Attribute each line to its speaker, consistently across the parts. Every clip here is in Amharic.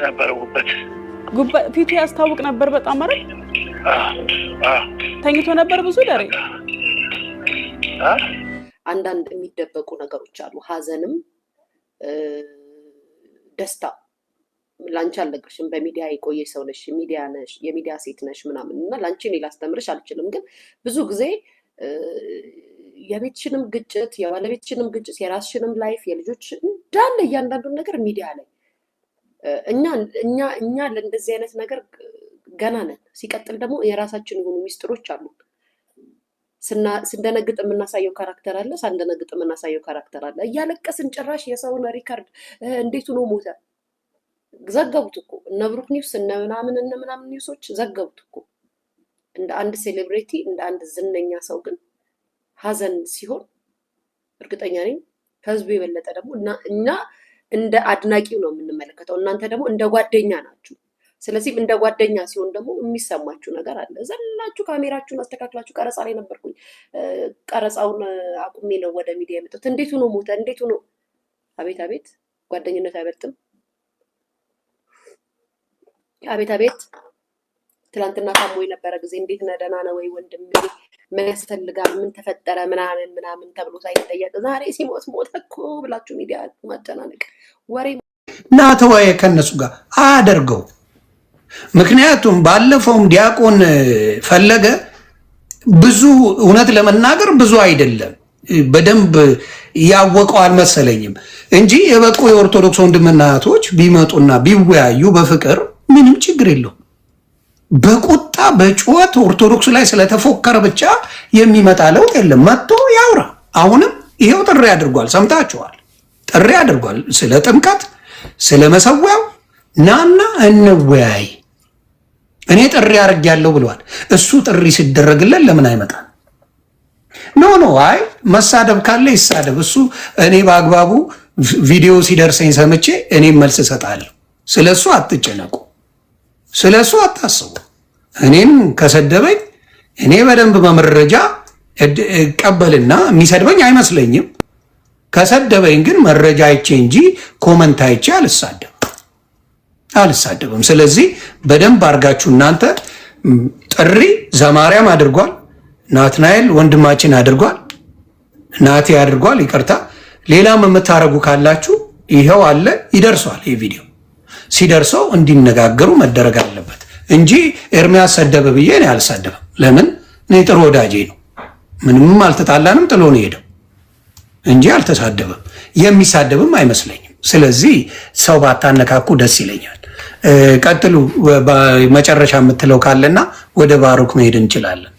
Speaker 1: ነበር
Speaker 2: ጉበት ፊቱ ያስታውቅ ነበር በጣም አይደል ተኝቶ ነበር ብዙ ደሬ
Speaker 3: አንዳንድ የሚደበቁ ነገሮች አሉ ሀዘንም ደስታ ላንቺ አልነግርሽም በሚዲያ የቆየ ሰው ነሽ ሚዲያ ነሽ የሚዲያ ሴት ነሽ ምናምን እና ላንቺ እኔ ላስተምርሽ አልችልም ግን ብዙ ጊዜ የቤትሽንም ግጭት የባለቤትሽንም ግጭት የራስሽንም ላይፍ የልጆች እንዳለ እያንዳንዱ ነገር ሚዲያ ላይ እኛ ለእንደዚህ አይነት ነገር ገና ነን ሲቀጥል ደግሞ የራሳችን የሆኑ ሚስጥሮች አሉ ስንደነግጥ የምናሳየው ካራክተር አለ ሳንደነግጥ የምናሳየው ካራክተር አለ እያለቀስን ጭራሽ የሰውን ሪካርድ እንዴት ነው ሞተ ዘገቡት እኮ እነ ብሩክ ኒውስ እነ ምናምን ኒውሶች ዘገቡት እኮ እንደ አንድ ሴሌብሪቲ እንደ አንድ ዝነኛ ሰው ግን ሀዘን ሲሆን እርግጠኛ ነኝ ከህዝቡ የበለጠ ደግሞ እኛ እንደ አድናቂው ነው የምንመለከተው እናንተ ደግሞ እንደ ጓደኛ ናችሁ ስለዚህ እንደ ጓደኛ ሲሆን ደግሞ የሚሰማችሁ ነገር አለ ዘላችሁ ካሜራችሁን አስተካክላችሁ ቀረጻ ላይ ነበርኩኝ ቀረጻውን አቁሜ ነው ወደ ሚዲያ የመጣሁት እንዴት ነው ሞተ እንዴት ነው አቤት ጓደኝነት አይበልጥም አቤት ትላንትና ታሞ የነበረ ጊዜ እንዴት ነህ ደህና ነህ ወይ ወንድሜ ምን ያስፈልጋል ምን ተፈጠረ ምናምን ተብሎ ሳይጠየቅ ዛሬ ሲሞት ሞተ እኮ ብላችሁ ሚዲያ ማጨናነቅ ወሬ
Speaker 4: ናተዋየ ከነሱ ጋር አያደርገው ምክንያቱም ባለፈውም ዲያቆን ፈለገ ብዙ እውነት ለመናገር ብዙ አይደለም በደንብ ያወቀው አልመሰለኝም እንጂ የበቁ የኦርቶዶክስ ወንድምናቶች ቢመጡና ቢወያዩ በፍቅር ምንም ችግር የለው በቁጣ በጩኸት ኦርቶዶክስ ላይ ስለተፎከረ ብቻ የሚመጣ ለውጥ የለም መጥቶ ያውራ አሁንም ይሄው ጥሪ አድርጓል ሰምታችኋል ጥሪ አድርጓል ስለ ጥምቀት ስለ መሰዊያው ናና እንወያይ እኔ ጥሪ አድርጌያለሁ ብሏል እሱ ጥሪ ሲደረግለት ለምን አይመጣም ኖ አይ መሳደብ ካለ ይሳደብ እሱ እኔ በአግባቡ ቪዲዮ ሲደርሰኝ ሰምቼ እኔ መልስ እሰጣለሁ ስለሱ አትጨነቁ ስለሱ አታስቡ እኔን ከሰደበኝ እኔ በደንብ በመረጃ እቀበልና የሚሰድበኝ አይመስለኝም ከሰደበኝ ግን መረጃ አይቼ እንጂ ኮመንት አይቼ አልሳደብም ስለዚህ በደንብ አድርጋችሁ እናንተ ጥሪ ዘማርያም አድርጓል ናትናኤል ወንድማችን አድርጓል ናቲ አድርጓል ይቅርታ ሌላም የምታረጉ ካላችሁ ይሄው አለ ይደርሷል ይሄ ቪዲዮ ሲደርሰው እንዲነጋገሩ መደረግ አለበት እንጂ ኤርሚያስ ሰደበ ብዬ እኔ አልሳደብም ለምን እኔ ጥሩ ወዳጄ ነው ምንም አልተጣላንም ጥሎ ነው ሄደው እንጂ አልተሳደበም የሚሳደብም አይመስለኝም ስለዚህ ሰው ባታነካኩ ደስ ይለኛል ቀጥሉ መጨረሻ የምትለው ካለና ወደ ባሩክ መሄድ እንችላለን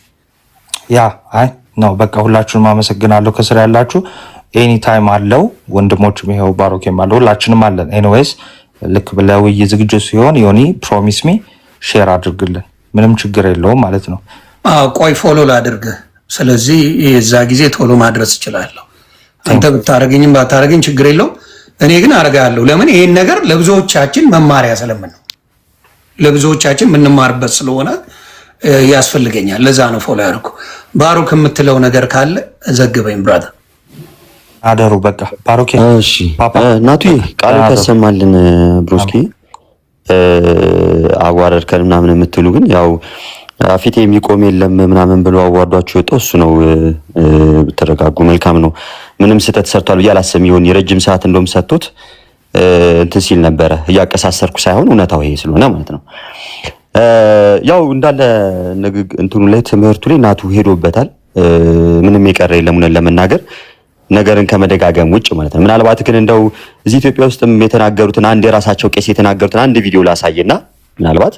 Speaker 5: አይ ነው በቃ ሁላችሁንም አመሰግናለሁ ከስራ ያላችሁ ኤኒ ታይም አለው ወንድሞችም ይሄው ባሩክም አለው ሁላችንም አለን ኤኒዌይስ ልክ ብለውይ ዝግጁ ሲሆን ዮኒ ፕሮሚስ ሚ ሼር አድርግልን ምንም ችግር የለውም ማለት ነው
Speaker 4: ቆይ ፎሎ ላድርግ ስለዚህ የዛ ጊዜ ቶሎ ማድረስ እችላለሁ አንተ ብታረጋኝም ባታረጋኝ ችግር የለውም እኔ ግን አረጋለሁ ለምን ይሄን ነገር ለብዙዎቻችን መማሪያ ስለምን ነው ለብዙዎቻችን ምንማርበት ስለሆነ ያስፈልገኛል ለዛ ነው ፎሎ ያርኩ ባሩክ የምትለው ነገር ካለ ዘግበኝ ብራዘር
Speaker 5: አደሩ በቃ ባሩክ
Speaker 6: እሺ ናቱ ቃል ተሰማልን ብሮስኪ አዋረድከን ምናምን የምትሉ ግን ያው ፊት የሚቆም የለም ምናምን ብሎ አዋርዷቸው የወጣው እሱ ነው ተረጋጉ መልካም ነው ምንም ስህተት ሰርቷል ብዬ አላስብም ይሁን የረጅም ሰዓት እንደውም ሰጥቶት እንትን ሲል ነበረ እያቀሳሰርኩ ሳይሆን እውነታው ይሄ ስለሆነ ማለት ነው ያው እንዳለ እንትኑ ላይ ትምህርቱ ላይ ናቱ ሄዶበታል ምንም የቀረ የለም ለመናገር ነገርን ከመደጋገም ውጭ ማለት ነው ምናልባት ግን እንደው እዚህ ኢትዮጵያ ውስጥም የተናገሩትን አንድ የራሳቸው ቄስ የተናገሩትን አንድ ቪዲዮ ላሳየና ምናልባት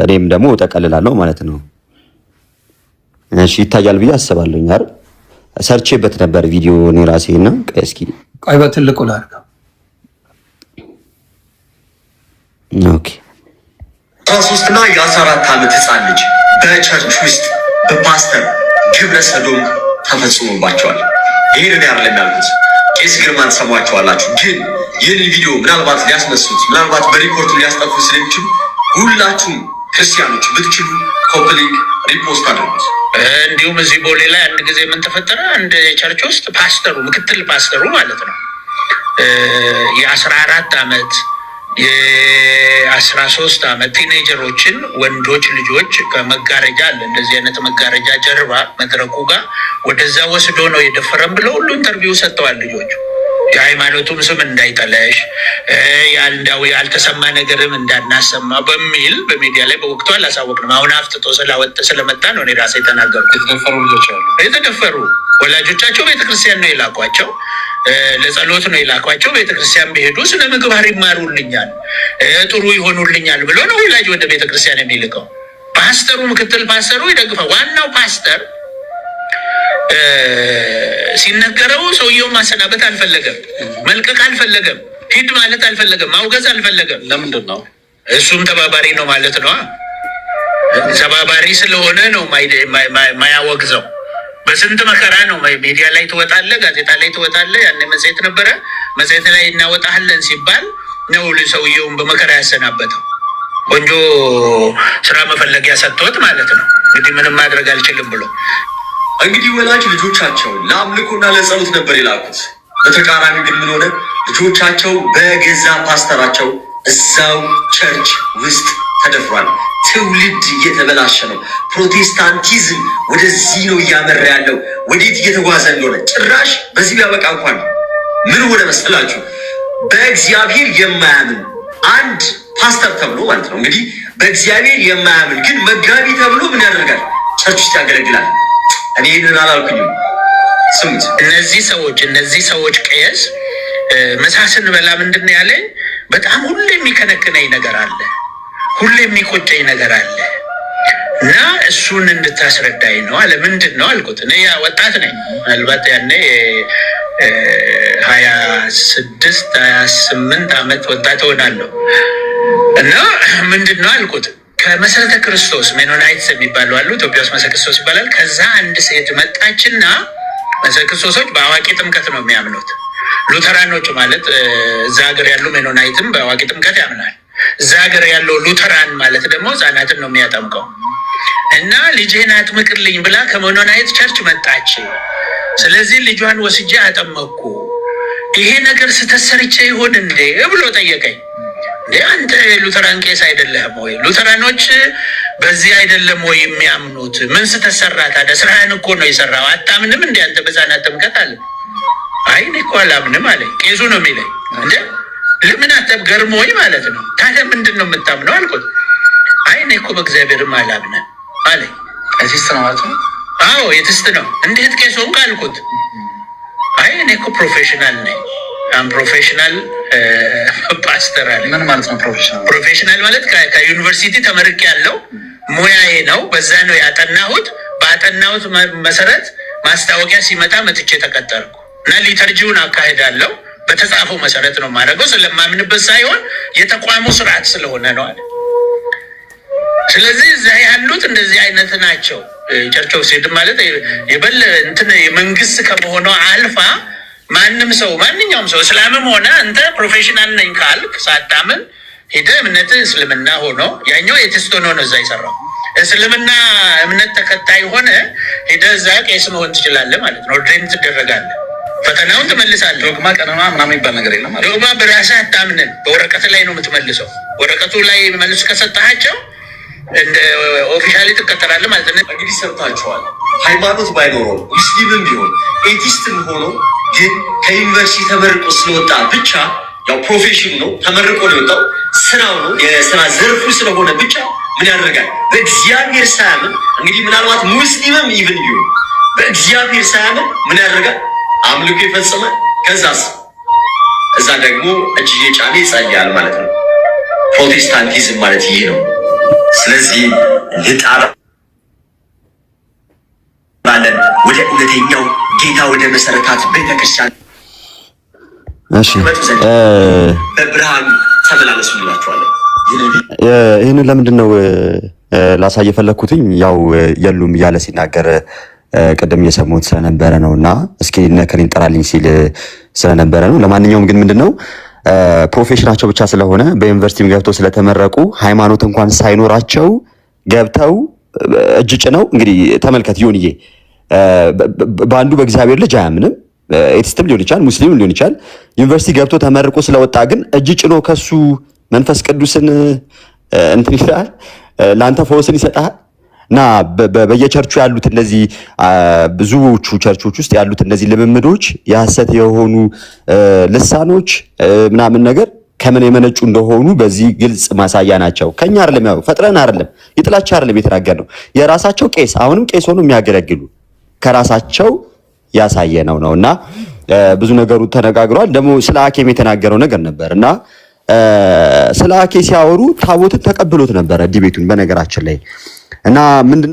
Speaker 6: እኔም ደግሞ ተቀልላለሁ ማለት ነው እሺ ይታያል ብዬ አስባለሁ አይደል ሰርቼበት ነበር ቪዲዮ እኔ ራሴና እስኪ
Speaker 4: ቆይ በትልቁ ላድርግ
Speaker 6: ኦኬ
Speaker 7: 13 እና የ14 ዓመት ህፃን ልጅ በቸርች ውስጥ በፓስተር ግብረ ሰዶም ተፈጽሞባቸዋል ይሄንን ያርለም ያልኩት ቄስ ግርማን ሰማቸዋላችሁ ግን ይህንን ቪዲዮ ምናልባት ሊያስነሱት ምናልባት በሪፖርቱ ሊያስጠፉ ስለሚችሉ ሁላችሁም ክርስቲያኖች ብትችሉ ኮፕሊንግ ሪፖስት አድርጉት
Speaker 1: እንዲሁም እዚህ ቦሌ ላይ አንድ ጊዜ ምን ተፈጠረ አንድ ቸርች ውስጥ ፓስተሩ ምክትል ፓስተሩ ማለት ነው የ14 ዓመት የ13 ዓመት ቲኔጀሮችን ወንዶች ልጆች ከመጋረጃ አለ እንደዚህ አይነት መጋረጃ ጀርባ መድረኩ ጋር ወደዛ ወስዶ ነው የደፈረም ብለው ሁሉ ኢንተርቪው ሰጥተዋል። ልጆቹ የሃይማኖቱም ስም እንዳይጠለሽ ያልዳው ያልተሰማ ነገርም እንዳናሰማ በሚል በሚዲያ ላይ በወቅቱ አላሳወቅንም። አሁን አፍጥጦ ስለመጣ ነው እኔ ራሴ የተናገርኩት። የተደፈሩ ልጆች አሉ። የተደፈሩ ወላጆቻቸው ቤተክርስቲያን ነው የላኳቸው፣ ለጸሎት ነው የላኳቸው። ቤተክርስቲያን ቢሄዱ ስለ ምግባር ይማሩልኛል፣ ጥሩ ይሆኑልኛል ብሎ ነው ወላጅ ወደ ቤተክርስቲያን የሚልከው። ፓስተሩ፣ ምክትል ፓስተሩ ይደግፋል። ዋናው ፓስተር ሲነገረው ሰውየው ማሰናበት አልፈለገም፣ መልቀቅ አልፈለገም፣ ሂድ ማለት አልፈለገም፣ ማውገዝ አልፈለገም። ለምንድን ነው? እሱም ተባባሪ ነው ማለት ነው። ተባባሪ ስለሆነ ነው ማያወግዘው። በስንት መከራ ነው ሚዲያ ላይ ትወጣለህ፣ ጋዜጣ ላይ ትወጣለህ። ያኔ መጽሔት ነበረ፣ መጽሔት ላይ እናወጣለን ሲባል ነው ሰውየውን በመከራ ያሰናበተው። ቆንጆ ስራ መፈለጊያ ሰጥቶት ማለት ነው። እንግዲህ ምንም ማድረግ አልችልም ብሎ
Speaker 7: እንግዲህ ወላጅ ልጆቻቸውን ለአምልኮና ለጸሎት ነበር የላኩት። በተቃራኒ ግን ምን ሆነ? ልጆቻቸው በገዛ ፓስተራቸው እዛው ቸርች ውስጥ ተደፍሯል። ትውልድ እየተበላሸ ነው። ፕሮቴስታንቲዝም ወደዚህ ነው እያመራ ያለው። ወዴት እየተጓዘ እንደሆነ ጭራሽ በዚህ ቢያበቃ እንኳን ምን ሆነ መሰላችሁ? በእግዚአብሔር የማያምን አንድ ፓስተር ተብሎ ማለት ነው እንግዲህ በእግዚአብሔር የማያምን ግን መጋቢ ተብሎ ምን ያደርጋል? ቸርች ውስጥ ያገለግላል። እኔ ይህንን አላልኩኝም። ስሙት። እነዚህ ሰዎች ቀየስ ምሳ ስንበላ ምንድን ነው ያለኝ? በጣም ሁሌ የሚከነክነኝ ነገር አለ፣ ሁሌ የሚቆጨኝ ነገር አለ እና እሱን እንድታስረዳኝ ነው አለ። ምንድን ነው አልኩት። እኔ ያ ወጣት ነኝ፣ ምናልባት ያኔ 26 28 ዓመት ወጣት ሆናለሁ እና ምንድን ነው አልኩት። ከመሰረተ ክርስቶስ ሜኖናይትስ የሚባሉ አሉ፣ ኢትዮጵያ ውስጥ መሰረተ ክርስቶስ ይባላል። ከዛ አንድ ሴት መጣችና መሰረተ ክርስቶሶች በአዋቂ ጥምቀት ነው የሚያምኑት። ሉተራኖች ማለት እዛ ሀገር ያሉ ሜኖናይትም በአዋቂ ጥምቀት ያምናል። እዛ ሀገር ያለው ሉተራን ማለት ደግሞ ህጻናትን ነው የሚያጠምቀው። እና ልጄን አጥምቅልኝ ብላ ከሜኖናይት ቸርች መጣች። ስለዚህ ልጇን ወስጄ አጠመቅኩ። ይሄ ነገር ስተሰርቼ ይሆን እንዴ ብሎ ጠየቀኝ። አንተ ሉተራን ቄስ አይደለህም ወይ? ሉተራኖች በዚህ አይደለም ወይ የሚያምኑት? ምን ስተሰራ ታዲያ? ስራህን እኮ ነው የሰራው። አታምንም እንዴ አንተ በህፃናት ጥምቀት አለ? አይ እኔ እኮ አላምንም አለ። ቄሱ ነው የሚለኝ። እንዴ ለምን አተብ ገርሞኝ ማለት ነው። ታዲያ ምንድን ነው የምታምነው አልኩት። አይ እኔ እኮ በእግዚአብሔርም አላምንም አለ። አሲስት ነው ማለት ነው? አዎ የትስት ነው። እንዴት ቄስ ሆንክ አልኩት። አይ እኔ እኮ ፕሮፌሽናል ነኝ። ፕሮፌሽናል ፓስተር አለ። ምን ማለት ነው ፕሮፌሽናል? ፕሮፌሽናል ማለት ከዩኒቨርሲቲ ተመርቄ ያለው ሙያዬ ነው። በዛ ነው ያጠናሁት። ባጠናሁት መሰረት ማስታወቂያ ሲመጣ መጥቼ ተቀጠርኩ እና ሊተርጂውን አካሄዳለሁ። በተጻፈው መሰረት ነው የማደርገው። ስለማምንበት ሳይሆን የተቋሙ ስርዓት ስለሆነ ነው አለ። ስለዚህ እዛ ያሉት እንደዚህ አይነት ናቸው። ቸርች ኦፍ ሴድ ማለት የበለ እንትን የመንግስት ከመሆኗ አልፋ ማንኛውም ሰው እስላምም ሆነ አንተ ፕሮፌሽናል ነኝ ካልክ ሳታምን ሄደህ እምነት እስልምና ሆኖ ያኛው የቴስት ሆኖ ነው እዛ ይሰራው። እስልምና እምነት ተከታይ ሆነ ሄደህ እዛ ቄስ መሆን ትችላለህ ማለት ነው። ኦርዲን ትደረጋለህ፣ ፈተናውን ትመልሳለህ። ዶግማ ቀኖና ምናምን የሚባል ነገር የለም ማለት ነው። ዶግማ በራስህ አታምንም፣ በወረቀት ላይ ነው የምትመልሰው። ወረቀቱ ላይ መልስ ከሰጣቸው እንደ ኦፊሻሊ ትከተላለህ ማለት ነው። እንግዲህ ሰምታችኋል። ሃይማኖት ባይኖረው ሙስሊምም ቢሆን ኤቲስትም ሆኖ ግን ከዩኒቨርሲቲ ተመርቆ ስለወጣ ብቻ ያው ፕሮፌሽኑ ነው፣ ተመርቆ ነው የወጣው፣ ስራው ነው፣ የስራ ዘርፉ ስለሆነ ብቻ ምን ያደርጋል? በእግዚአብሔር ሳያምን እንግዲህ ምናልባት ሙስሊምም ይብን ቢሆን በእግዚአብሔር ሳያምን ምን ያደርጋል? አምልኮ ይፈጽማል። ከዛስ እዛ ደግሞ እጅ እየጫነ ይጸልያል ማለት ነው። ፕሮቴስታንቲዝም ማለት ይሄ ነው። ስለዚህ ልጣራ ባለን ወደ እውነተኛው ጌታ ወደ መሰረታት ቤተክርስቲያን በብርሃን ተመላለሱ እንላችኋለን።
Speaker 6: ይህንን ለምንድን ነው ላሳይ የፈለግኩትኝ? ያው የሉም እያለ ሲናገር ቅድም የሰሙት ስለነበረ ነው እና እስኪ ነከሪን ጠራልኝ ሲል ስለነበረ ነው። ለማንኛውም ግን ምንድን ነው ፕሮፌሽናቸው ብቻ ስለሆነ በዩኒቨርሲቲም ገብተው ስለተመረቁ ሃይማኖት እንኳን ሳይኖራቸው ገብተው እጅ ጭነው እንግዲህ ተመልከት ዮኒዬ በአንዱ በእግዚአብሔር ልጅ አያምንም። ኤቲስትም ሊሆን ይችላል፣ ሙስሊምም ሊሆን ይችላል። ዩኒቨርሲቲ ገብቶ ተመርቆ ስለወጣ ግን እጅ ጭኖ ከሱ መንፈስ ቅዱስን እንትን ይላል ለአንተ ፈውስን ይሰጣል። እና በየቸርቹ ያሉት እነዚህ ብዙዎቹ ቸርቾች ውስጥ ያሉት እነዚህ ልምምዶች የሐሰት የሆኑ ልሳኖች ምናምን ነገር ከምን የመነጩ እንደሆኑ በዚህ ግልጽ ማሳያ ናቸው። ከኛ አይደለም ያው ፈጥረን አይደለም ይጥላቻ አይደለም የተናገርነው የራሳቸው ቄስ አሁንም ቄስ ሆኖ የሚያገለግሉ ከራሳቸው ያሳየነው ነውና ብዙ ነገሩ ተነጋግሯል። ደግሞ ስለ አኬም የተናገረው ነገር ነበርና ስለ አኬ ሲያወሩ ታቦትን ተቀብሎት ነበር ዲቤቱን በነገራችን ላይ እና ምንድን